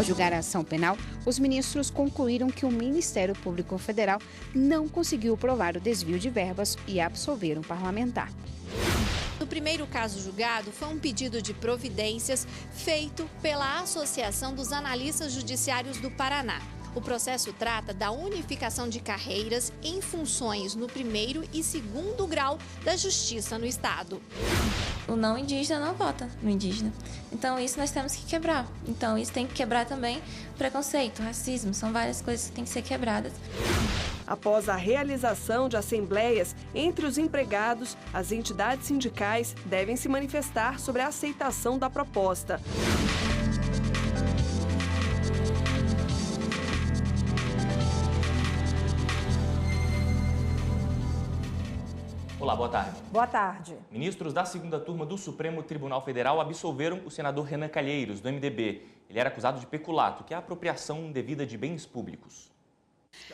julgar a ação penal, os ministros concluíram que o Ministério Público Federal não conseguiu provar o desvio de verbas e absolveram o parlamentar. No primeiro caso julgado, foi um pedido de providências feito pela Associação dos Analistas Judiciários do Paraná. O processo trata da unificação de carreiras em funções no primeiro e segundo grau da Justiça no Estado. O não indígena não vota no indígena. Então isso nós temos que quebrar. Então isso tem que quebrar também preconceito, racismo, são várias coisas que têm que ser quebradas. Após a realização de assembleias entre os empregados, as entidades sindicais devem se manifestar sobre a aceitação da proposta. Olá, boa tarde. Boa tarde. Ministros da segunda turma do Supremo Tribunal Federal absolveram o senador Renan Calheiros, do MDB. Ele era acusado de peculato, que é a apropriação indevida de bens públicos.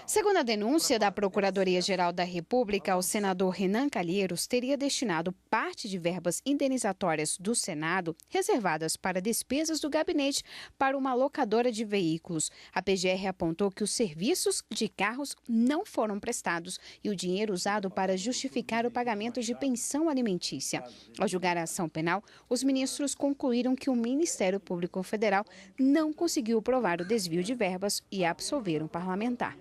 Segundo a denúncia da Procuradoria-Geral da República, o senador Renan Calheiros teria destinado parte de verbas indenizatórias do Senado, reservadas para despesas do gabinete, para uma locadora de veículos. A PGR apontou que os serviços de carros não foram prestados e o dinheiro usado para justificar o pagamento de pensão alimentícia. Ao julgar a ação penal, os ministros concluíram que o Ministério Público Federal não conseguiu provar o desvio de verbas e absolveram o parlamentar.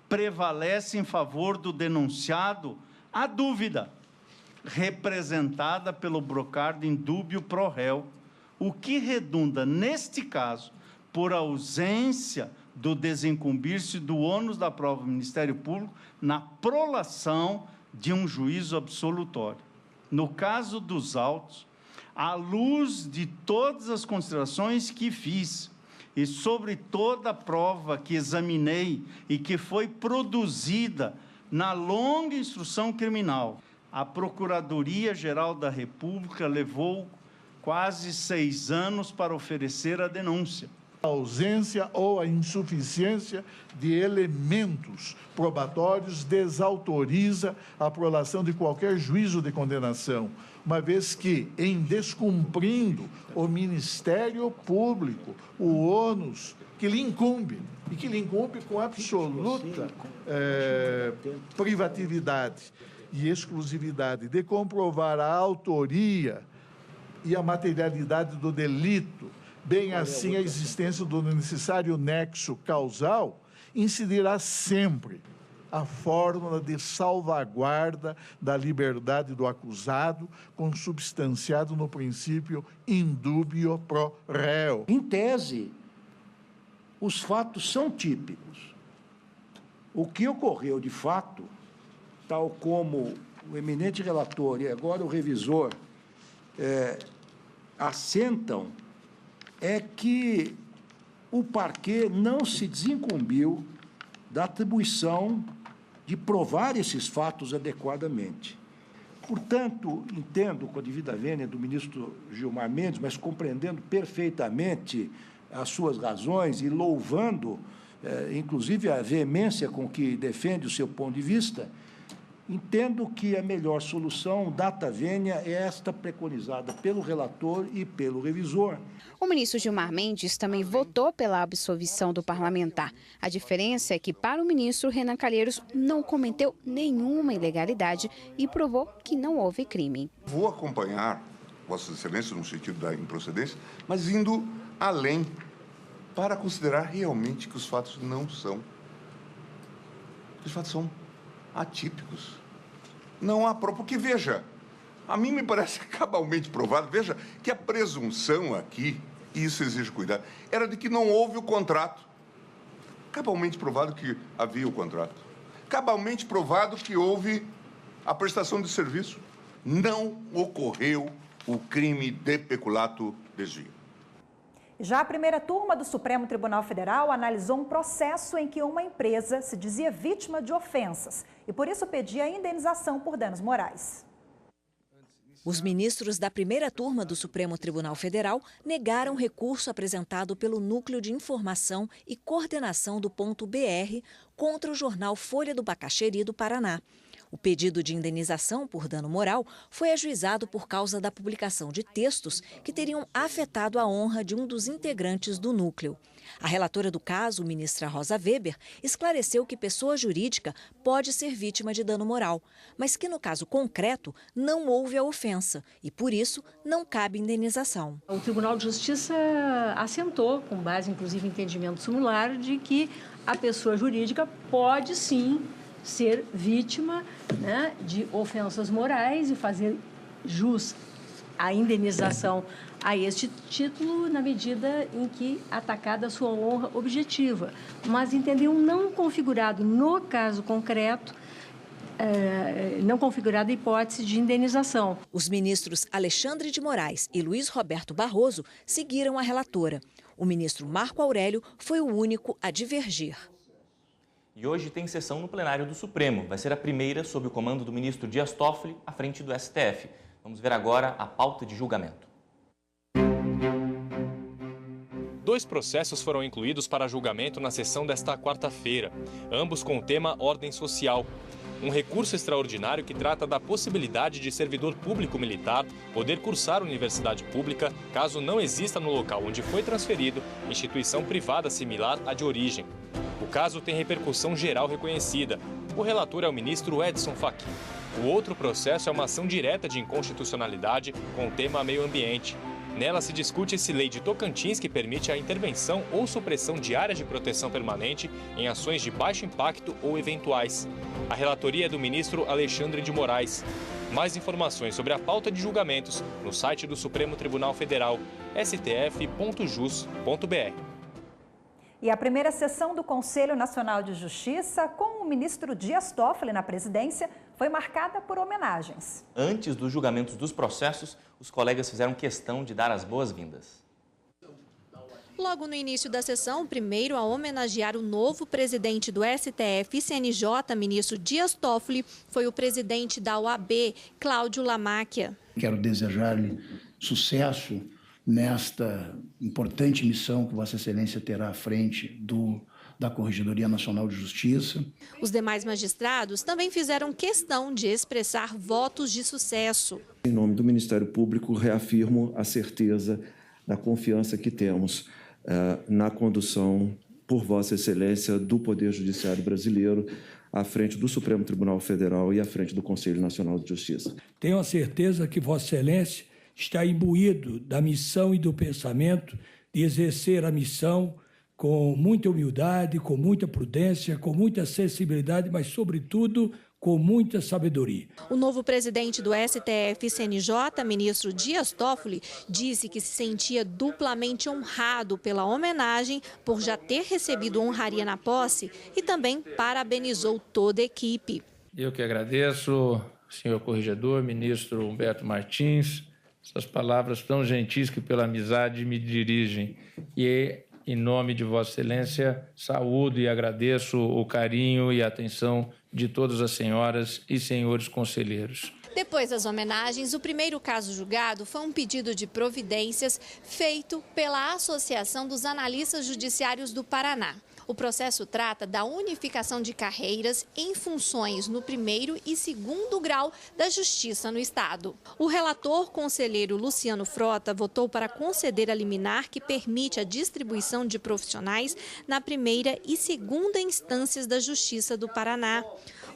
Prevalece em favor do denunciado a dúvida, representada pelo brocardo indúbio pro réu, o que redunda, neste caso, por ausência do desincumbir-se do ônus da prova do Ministério Público na prolação de um juízo absolutório. No caso dos autos, à luz de todas as considerações que fiz, e sobre toda a prova que examinei e que foi produzida na longa instrução criminal, a Procuradoria-Geral da República levou quase 6 anos para oferecer a denúncia. A ausência ou a insuficiência de elementos probatórios desautoriza a prolação de qualquer juízo de condenação, uma vez que, em descumprindo o Ministério Público, o ônus que lhe incumbe, e que lhe incumbe com absoluta privatividade e exclusividade, de comprovar a autoria e a materialidade do delito, bem assim a existência do necessário nexo causal, incidirá sempre a fórmula de salvaguarda da liberdade do acusado, consubstanciado no princípio indúbio pro réu. Em tese, os fatos são típicos. O que ocorreu de fato, tal como o eminente relator e agora o revisor assentam, é que o parquê não se desincumbiu da atribuição de provar esses fatos adequadamente. Portanto, entendo com a devida vênia do ministro Gilmar Mendes, mas compreendendo perfeitamente as suas razões e louvando, inclusive, a veemência com que defende o seu ponto de vista, entendo que a melhor solução, data vênia, é esta preconizada pelo relator e pelo revisor. O ministro Gilmar Mendes também votou pela absolvição do parlamentar. A diferença é que, para o ministro, Renan Calheiros não cometeu nenhuma ilegalidade e provou que não houve crime. Vou acompanhar Vossa Excelência no sentido da improcedência, mas indo além, para considerar realmente que os fatos não são. Os fatos são atípicos. Não há prova, porque, veja, a mim me parece cabalmente provado, veja, que a presunção aqui, e isso exige cuidado, era de que não houve o contrato. Cabalmente provado que havia o contrato. Cabalmente provado que houve a prestação de serviço. Não ocorreu o crime de peculato desvio. Já a primeira turma do Supremo Tribunal Federal analisou um processo em que uma empresa se dizia vítima de ofensas e por isso pedia indenização por danos morais. Os ministros da primeira turma do Supremo Tribunal Federal negaram recurso apresentado pelo Núcleo de Informação e Coordenação do Ponto BR contra o jornal Folha do Bacaxeri do Paraná. O pedido de indenização por dano moral foi ajuizado por causa da publicação de textos que teriam afetado a honra de um dos integrantes do núcleo. A relatora do caso, ministra Rosa Weber, esclareceu que pessoa jurídica pode ser vítima de dano moral, mas que no caso concreto não houve a ofensa e, por isso, não cabe indenização. O Tribunal de Justiça assentou, com base inclusive em entendimento similar, de que a pessoa jurídica pode sim ser vítima, né, de ofensas morais e fazer jus à indenização a este título na medida em que atacada a sua honra objetiva, mas entendeu não configurado no caso concreto, não configurada a hipótese de indenização. Os ministros Alexandre de Moraes e Luiz Roberto Barroso seguiram a relatora. O ministro Marco Aurélio foi o único a divergir. E hoje tem sessão no plenário do Supremo. Vai ser a primeira sob o comando do ministro Dias Toffoli, à frente do STF. Vamos ver agora a pauta de julgamento. 2 processos foram incluídos para julgamento na sessão desta quarta-feira, ambos com o tema ordem social. Um recurso extraordinário que trata da possibilidade de servidor público militar poder cursar universidade pública caso não exista no local onde foi transferido instituição privada similar à de origem. O caso tem repercussão geral reconhecida. O relator é o ministro Edson Fachin. O outro processo é uma ação direta de inconstitucionalidade com o tema meio ambiente. Nela se discute se lei de Tocantins que permite a intervenção ou supressão de áreas de proteção permanente em ações de baixo impacto ou eventuais. A relatoria é do ministro Alexandre de Moraes. Mais informações sobre a pauta de julgamentos no site do Supremo Tribunal Federal, stf.jus.br. E a primeira sessão do Conselho Nacional de Justiça, com o ministro Dias Toffoli na presidência, foi marcada por homenagens. Antes dos julgamentos dos processos, os colegas fizeram questão de dar as boas-vindas. Logo no início da sessão, o primeiro a homenagear o novo presidente do STF e CNJ, ministro Dias Toffoli, foi o presidente da OAB, Cláudio Lamáquia. Quero desejar-lhe sucesso nesta importante missão que Vossa Excelência terá à frente da Corregedoria Nacional de Justiça. Os demais magistrados também fizeram questão de expressar votos de sucesso. Em nome do Ministério Público, reafirmo a certeza da confiança que temos na condução por Vossa Excelência do Poder Judiciário brasileiro à frente do Supremo Tribunal Federal e à frente do Conselho Nacional de Justiça. Tenho a certeza que Vossa Excelência está imbuído da missão e do pensamento de exercer a missão com muita humildade, com muita prudência, com muita sensibilidade, mas, sobretudo, com muita sabedoria. O novo presidente do STF e CNJ, ministro Dias Toffoli, disse que se sentia duplamente honrado pela homenagem por já ter recebido honraria na posse e também parabenizou toda a equipe. Eu que agradeço, senhor corregedor, ministro Humberto Martins, essas palavras tão gentis que pela amizade me dirigem. E, em nome de Vossa Excelência, saúdo e agradeço o carinho e a atenção de todas as senhoras e senhores conselheiros. Depois das homenagens, o primeiro caso julgado foi um pedido de providências feito pela Associação dos Analistas Judiciários do Paraná. O processo trata da unificação de carreiras em funções no 1º e 2º grau da Justiça no Estado. O relator conselheiro Luciano Frota votou para conceder a liminar que permite a distribuição de profissionais na 1ª e 2ª instâncias da Justiça do Paraná.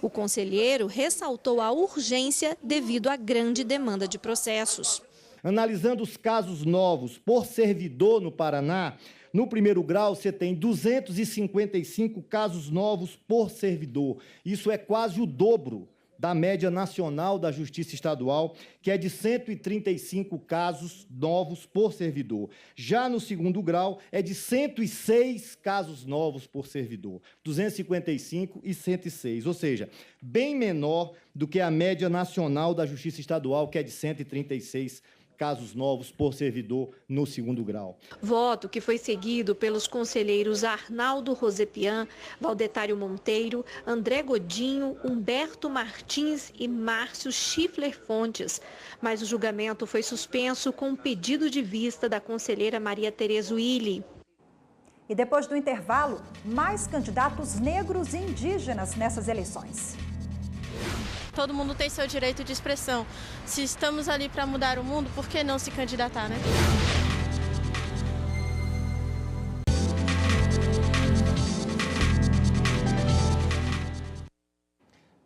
O conselheiro ressaltou a urgência devido à grande demanda de processos. Analisando os casos novos por servidor no Paraná, no 1º grau, você tem 255 casos novos por servidor. Isso é quase o dobro da média nacional da Justiça Estadual, que é de 135 casos novos por servidor. Já no 2º grau, é de 106 casos novos por servidor, 255 e 106, ou seja, bem menor do que a média nacional da Justiça Estadual, que é de 136 casos novos por servidor no 2º grau. Voto que foi seguido pelos conselheiros Arnaldo Rosepian, Valdetário Monteiro, André Godinho, Humberto Martins e Márcio Schiffler Fontes. Mas o julgamento foi suspenso com pedido de vista da conselheira Maria Tereza Willi. E depois do intervalo, mais candidatos negros e indígenas nessas eleições. Todo mundo tem seu direito de expressão. Se estamos ali para mudar o mundo, por que não se candidatar, né?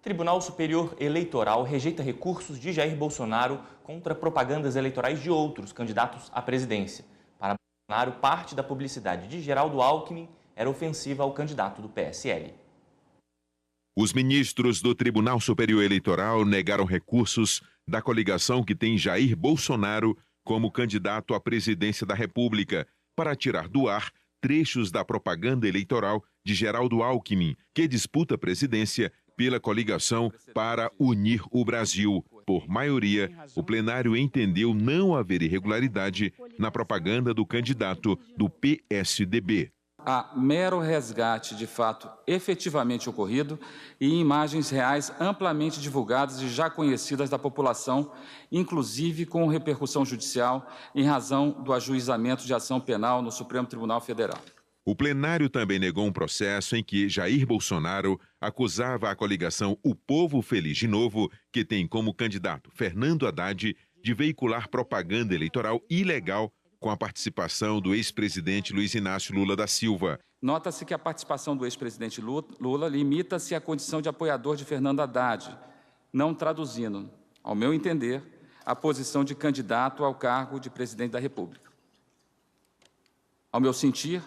Tribunal Superior Eleitoral rejeita recursos de Jair Bolsonaro contra propagandas eleitorais de outros candidatos à presidência. Para Bolsonaro, parte da publicidade de Geraldo Alckmin era ofensiva ao candidato do PSL. Os ministros do Tribunal Superior Eleitoral negaram recursos da coligação que tem Jair Bolsonaro como candidato à presidência da República para tirar do ar trechos da propaganda eleitoral de Geraldo Alckmin, que disputa a presidência pela coligação para unir o Brasil. Por maioria, o plenário entendeu não haver irregularidade na propaganda do candidato do PSDB. Há mero resgate de fato efetivamente ocorrido e imagens reais amplamente divulgadas e já conhecidas da população, inclusive com repercussão judicial em razão do ajuizamento de ação penal no Supremo Tribunal Federal. O plenário também negou um processo em que Jair Bolsonaro acusava a coligação O Povo Feliz de Novo, que tem como candidato Fernando Haddad, de veicular propaganda eleitoral ilegal com a participação do ex-presidente Luiz Inácio Lula da Silva. Nota-se que a participação do ex-presidente Lula limita-se à condição de apoiador de Fernando Haddad, não traduzindo, ao meu entender, a posição de candidato ao cargo de presidente da República. Ao meu sentir,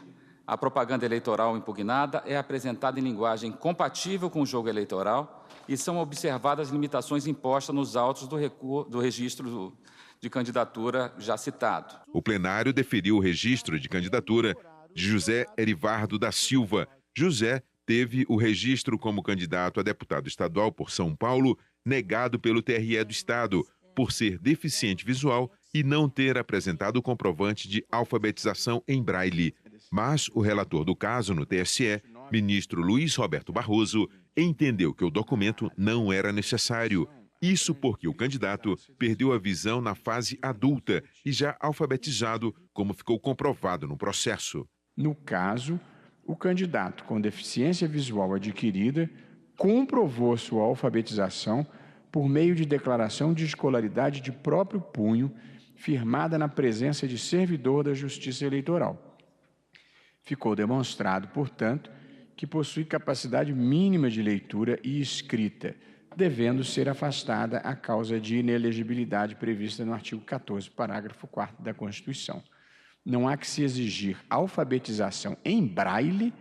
a propaganda eleitoral impugnada é apresentada em linguagem compatível com o jogo eleitoral e são observadas limitações impostas nos autos do registro de candidatura já citado. O plenário deferiu o registro de candidatura de José Erivardo da Silva. José teve o registro como candidato a deputado estadual por São Paulo negado pelo TRE do Estado, por ser deficiente visual e não ter apresentado o comprovante de alfabetização em braille. Mas o relator do caso no TSE, ministro Luiz Roberto Barroso, entendeu que o documento não era necessário. Isso porque o candidato perdeu a visão na fase adulta e já alfabetizado, como ficou comprovado no processo. No caso, o candidato com deficiência visual adquirida comprovou sua alfabetização por meio de declaração de escolaridade de próprio punho, firmada na presença de servidor da Justiça Eleitoral. Ficou demonstrado, portanto, que possui capacidade mínima de leitura e escrita, devendo ser afastada a causa de inelegibilidade prevista no artigo 14, parágrafo 4º da Constituição. Não há que se exigir alfabetização em braille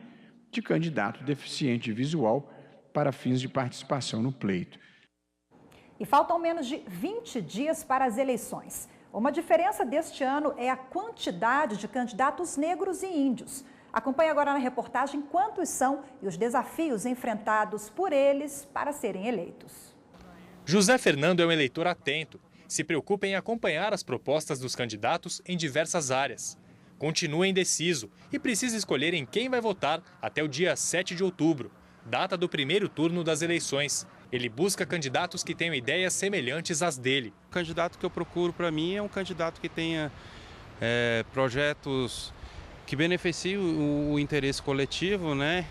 de candidato deficiente visual para fins de participação no pleito. E faltam menos de 20 dias para as eleições. Uma diferença deste ano é a quantidade de candidatos negros e índios. Acompanhe agora na reportagem quantos são e os desafios enfrentados por eles para serem eleitos. José Fernando é um eleitor atento. Se preocupa em acompanhar as propostas dos candidatos em diversas áreas. Continua indeciso e precisa escolher em quem vai votar até o dia 7 de outubro, data do primeiro turno das eleições. Ele busca candidatos que tenham ideias semelhantes às dele. O candidato que eu procuro para mim é um candidato que tenha projetos que beneficiem o interesse coletivo, né?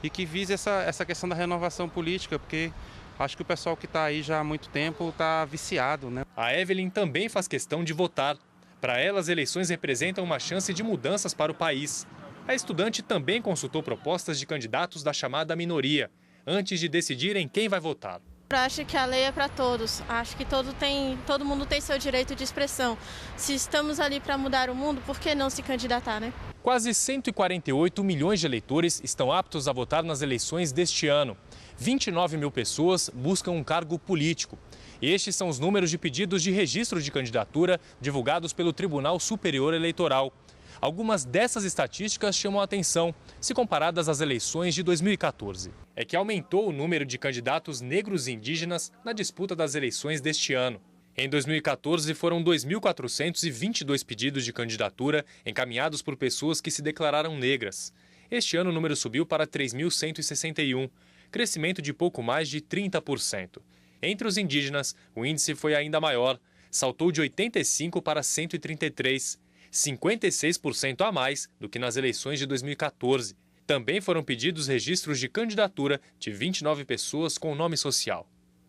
E que vise essa questão da renovação política, porque acho que o pessoal que está aí já há muito tempo está viciado, né? A Evelyn também faz questão de votar. Para ela, as eleições representam uma chance de mudanças para o país. A estudante também consultou propostas de candidatos da chamada minoria, antes de decidir em quem vai votar. Eu acho que a lei é para todos. Acho que todo mundo tem seu direito de expressão. Se estamos ali para mudar o mundo, por que não se candidatar, né? Quase 148 milhões de eleitores estão aptos a votar nas eleições deste ano. 29 mil pessoas buscam um cargo político. Estes são os números de pedidos de registro de candidatura divulgados pelo Tribunal Superior Eleitoral. Algumas dessas estatísticas chamam a atenção, se comparadas às eleições de 2014. É que aumentou o número de candidatos negros e indígenas na disputa das eleições deste ano. Em 2014, foram 2.422 pedidos de candidatura encaminhados por pessoas que se declararam negras. Este ano o número subiu para 3.161, crescimento de pouco mais de 30%. Entre os indígenas, o índice foi ainda maior, saltou de 85 para 133, 56% a mais do que nas eleições de 2014. Também foram pedidos registros de candidatura de 29 pessoas com nome social.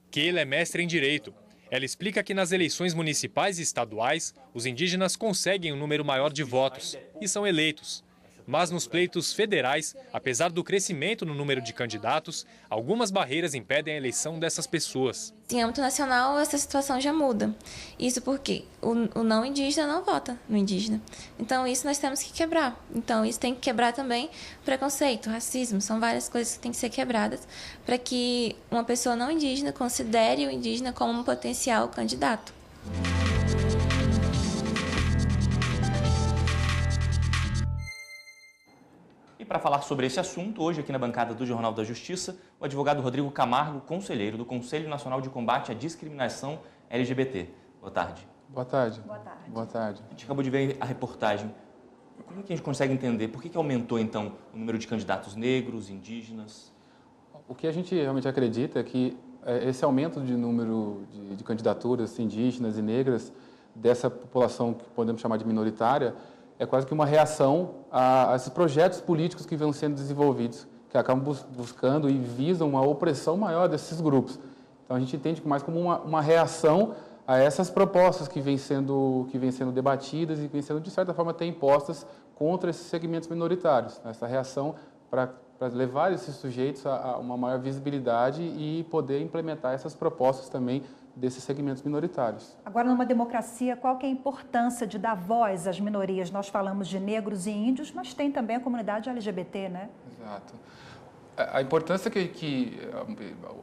Keila é mestre em Direito. Ela explica que nas eleições municipais e estaduais, os indígenas conseguem um número maior de votos e são eleitos. Mas nos pleitos federais, apesar do crescimento no número de candidatos, algumas barreiras impedem a eleição dessas pessoas. Em âmbito nacional, essa situação já muda. Isso porque o não indígena não vota no indígena. Então, isso nós temos que quebrar. Então, isso tem que quebrar também preconceito, racismo. São várias coisas que têm que ser quebradas para que uma pessoa não indígena considere o indígena como um potencial candidato. Para falar sobre esse assunto, hoje aqui na bancada do Jornal da Justiça, o advogado Rodrigo Camargo, conselheiro do Conselho Nacional de Combate à Discriminação LGBT. Boa tarde. Boa tarde. Boa tarde. Boa tarde. A gente acabou de ver a reportagem. Como é que a gente consegue entender por que aumentou, então, o número de candidatos negros, indígenas? O que a gente realmente acredita é que esse aumento de número de candidaturas indígenas e negras dessa população que podemos chamar de minoritária é quase que uma reação a esses projetos políticos que vão sendo desenvolvidos, que acabam buscando e visam uma opressão maior desses grupos. Então, a gente entende mais como uma reação a essas propostas que vêm sendo debatidas e que vêm sendo, de certa forma, até impostas contra esses segmentos minoritários. Essa reação para levar esses sujeitos a uma maior visibilidade e poder implementar essas propostas também desses segmentos minoritários. Agora, numa democracia, qual que é a importância de dar voz às minorias? Nós falamos de negros e índios, mas tem também a comunidade LGBT, né? Exato. A importância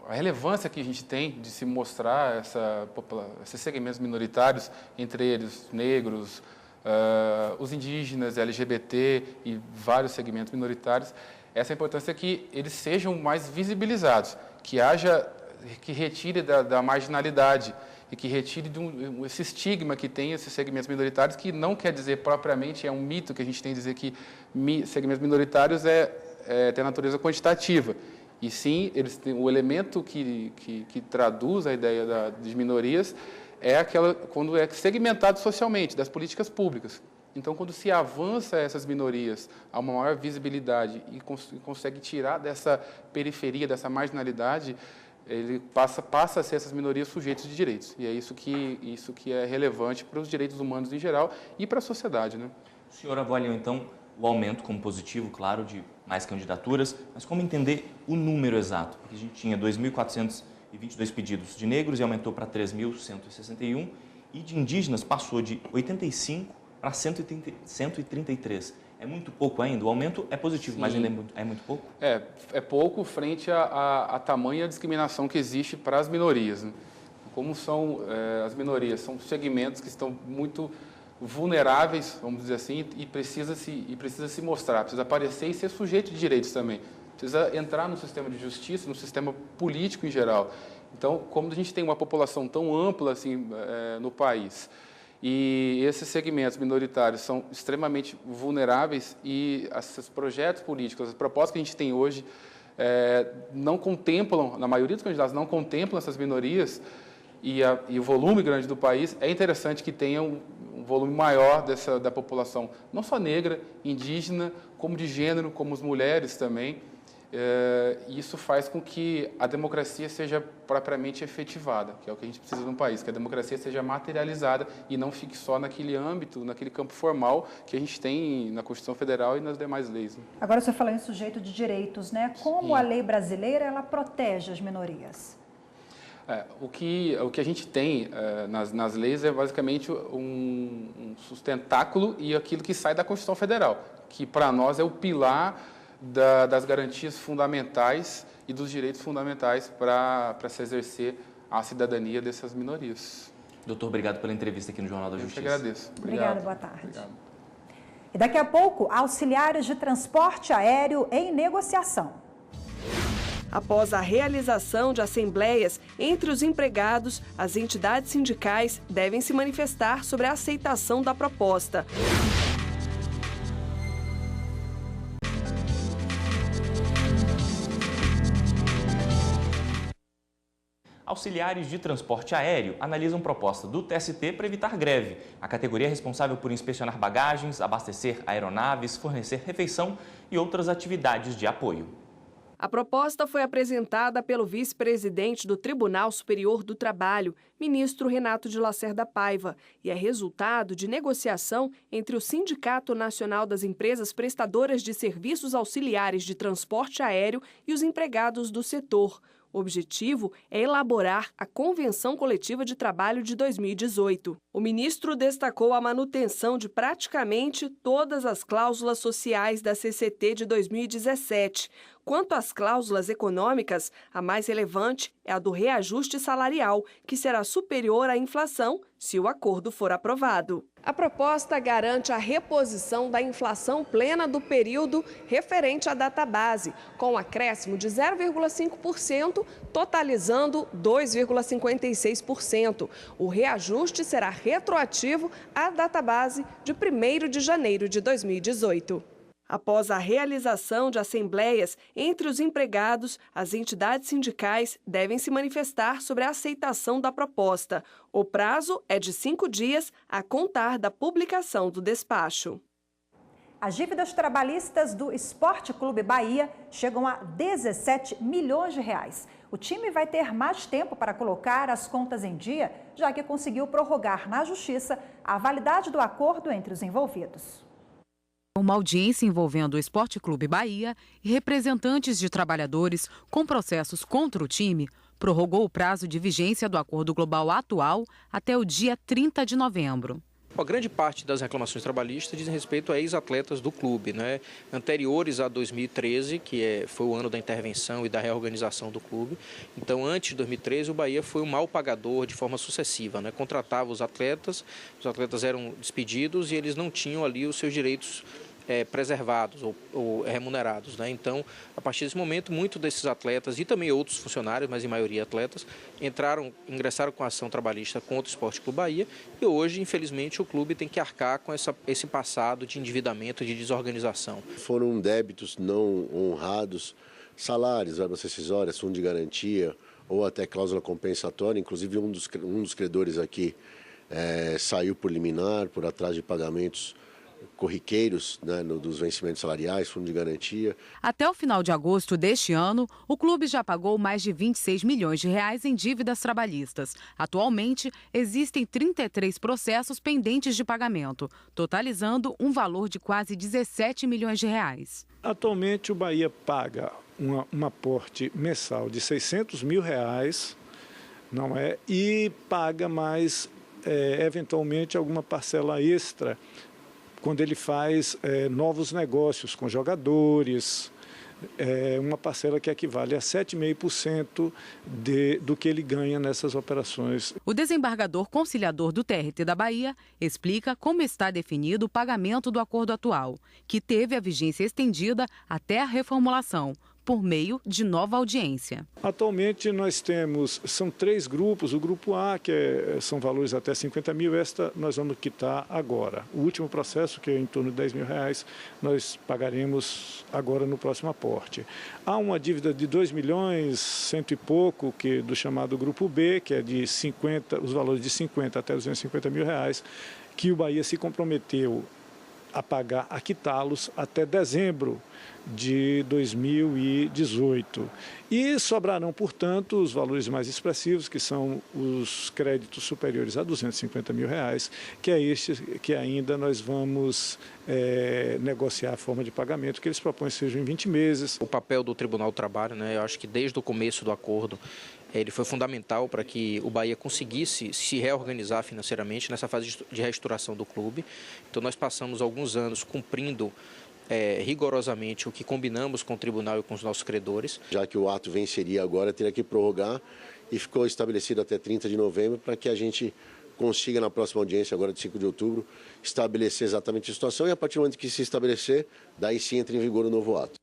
a relevância que a gente tem de se mostrar esses segmentos minoritários, entre eles negros, os indígenas, LGBT e vários segmentos minoritários, essa importância é que eles sejam mais visibilizados, que retire da marginalidade e que retire esse estigma que tem esses segmentos minoritários, que não quer dizer propriamente, é um mito que a gente tem de dizer que segmentos minoritários tem natureza quantitativa. E sim, eles têm o elemento que traduz a ideia de minorias quando é segmentado socialmente, das políticas públicas. Então, quando se avança essas minorias a uma maior visibilidade e consegue tirar dessa periferia, dessa marginalidade, ele passa a ser essas minorias sujeitos de direitos. E é isso que é relevante para os direitos humanos em geral e para a sociedade, né? O senhor avalia, então, o aumento como positivo, claro, de mais candidaturas, mas como entender o número exato? Porque a gente tinha 2.422 pedidos de negros e aumentou para 3.161, e de indígenas passou de 85 para 133. É muito pouco ainda? O aumento é positivo, sim, mas ainda é muito pouco? É pouco frente à tamanha discriminação que existe para as minorias, né? Como são as minorias? São segmentos que estão muito vulneráveis, vamos dizer assim, e precisa se mostrar, precisa aparecer e ser sujeito de direitos também. Precisa entrar no sistema de justiça, no sistema político em geral. Então, como a gente tem uma população tão ampla assim no país, e esses segmentos minoritários são extremamente vulneráveis e esses projetos políticos, as propostas que a gente tem hoje não contemplam, na maioria dos candidatos, não contemplam essas minorias e o volume grande do país. É interessante que tenha um volume maior da população, não só negra, indígena, como de gênero, como as mulheres também. Isso faz com que a democracia seja propriamente efetivada, que é o que a gente precisa num país, que a democracia seja materializada e não fique só naquele âmbito, naquele campo formal que a gente tem na Constituição Federal e nas demais leis, né? Agora você falou em sujeito de direitos, né? Como a lei brasileira ela protege as minorias? O que a gente tem nas leis é basicamente um sustentáculo e aquilo que sai da Constituição Federal, que para nós é o pilar das garantias fundamentais e dos direitos fundamentais para se exercer a cidadania dessas minorias. Doutor, obrigado pela entrevista aqui no Jornal da Justiça. Eu que agradeço. Obrigada, boa tarde. Obrigado. E daqui a pouco, auxiliares de transporte aéreo em negociação. Após a realização de assembleias entre os empregados, as entidades sindicais devem se manifestar sobre a aceitação da proposta. Auxiliares de transporte aéreo analisam proposta do TST para evitar greve. A categoria é responsável por inspecionar bagagens, abastecer aeronaves, fornecer refeição e outras atividades de apoio. A proposta foi apresentada pelo vice-presidente do Tribunal Superior do Trabalho, ministro Renato de Lacerda Paiva, e é resultado de negociação entre o Sindicato Nacional das Empresas Prestadoras de Serviços Auxiliares de Transporte Aéreo e os empregados do setor. O objetivo é elaborar a Convenção Coletiva de Trabalho de 2018. O ministro destacou a manutenção de praticamente todas as cláusulas sociais da CCT de 2017. Quanto às cláusulas econômicas, a mais relevante é a do reajuste salarial, que será superior à inflação se o acordo for aprovado. A proposta garante a reposição da inflação plena do período referente à database, com um acréscimo de 0,5%, totalizando 2,56%. O reajuste será retroativo à database de 1º de janeiro de 2018. Após a realização de assembleias entre os empregados, as entidades sindicais devem se manifestar sobre a aceitação da proposta. O prazo é de 5 dias a contar da publicação do despacho. As dívidas trabalhistas do Esporte Clube Bahia chegam a 17 milhões de reais. O time vai ter mais tempo para colocar as contas em dia, já que conseguiu prorrogar na Justiça a validade do acordo entre os envolvidos. Uma audiência envolvendo o Esporte Clube Bahia e representantes de trabalhadores com processos contra o time prorrogou o prazo de vigência do acordo global atual até o dia 30 de novembro. A grande parte das reclamações trabalhistas dizem respeito a ex-atletas do clube, né? Anteriores a 2013, que foi o ano da intervenção e da reorganização do clube. Então, antes de 2013, o Bahia foi um mal pagador de forma sucessiva, né? Contratava os atletas eram despedidos e eles não tinham ali os seus direitos preservados ou remunerados, né? Então, a partir desse momento, muitos desses atletas e também outros funcionários, mas em maioria atletas, ingressaram com a ação trabalhista contra o Esporte Clube Bahia e hoje, infelizmente, o clube tem que arcar com esse passado de endividamento e de desorganização. Foram débitos não honrados, salários, verbas rescisórias, fundo de garantia ou até cláusula compensatória, inclusive um dos credores aqui saiu por liminar, por atraso de pagamentos corriqueiros, né, dos vencimentos salariais, fundo de garantia. Até o final de agosto deste ano, o clube já pagou mais de 26 milhões de reais em dívidas trabalhistas. Atualmente, existem 33 processos pendentes de pagamento, totalizando um valor de quase 17 milhões de reais. Atualmente, o Bahia paga um aporte mensal de 600 mil reais, não é? E paga mais, eventualmente, alguma parcela extra quando ele faz novos negócios com jogadores, uma parcela que equivale a 7,5% do que ele ganha nessas operações. O desembargador conciliador do TRT da Bahia explica como está definido o pagamento do acordo atual, que teve a vigência estendida até a reformulação, por meio de nova audiência. Atualmente nós são 3 grupos, o grupo A, que são valores até 50 mil, esta nós vamos quitar agora. O último processo, que é em torno de 10 mil reais, nós pagaremos agora no próximo aporte. Há uma dívida de 2 milhões, cento e pouco, do chamado grupo B, que é de 50, os valores de 50 até 250 mil reais, que o Bahia se comprometeu a pagar, a quitá-los até dezembro de 2018. E sobrarão, portanto, os valores mais expressivos, que são os créditos superiores a 250 mil reais, que é este que ainda nós vamos negociar a forma de pagamento, que eles propõem sejam em 20 meses. O papel do Tribunal do Trabalho, né, eu acho que desde o começo do acordo, ele foi fundamental para que o Bahia conseguisse se reorganizar financeiramente nessa fase de reestruturação do clube. Então, nós passamos alguns anos cumprindo rigorosamente o que combinamos com o tribunal e com os nossos credores. Já que o ato venceria agora, teria que prorrogar e ficou estabelecido até 30 de novembro para que a gente consiga, na próxima audiência, agora de 5 de outubro, estabelecer exatamente a situação e, a partir do momento que se estabelecer, daí sim entra em vigor o novo ato.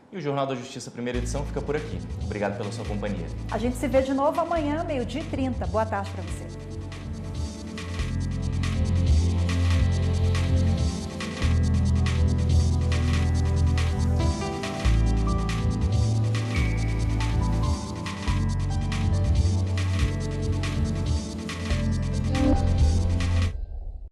E o Jornal da Justiça, primeira edição, fica por aqui. Obrigado pela sua companhia. A gente se vê de novo amanhã, 12h30. Boa tarde para você.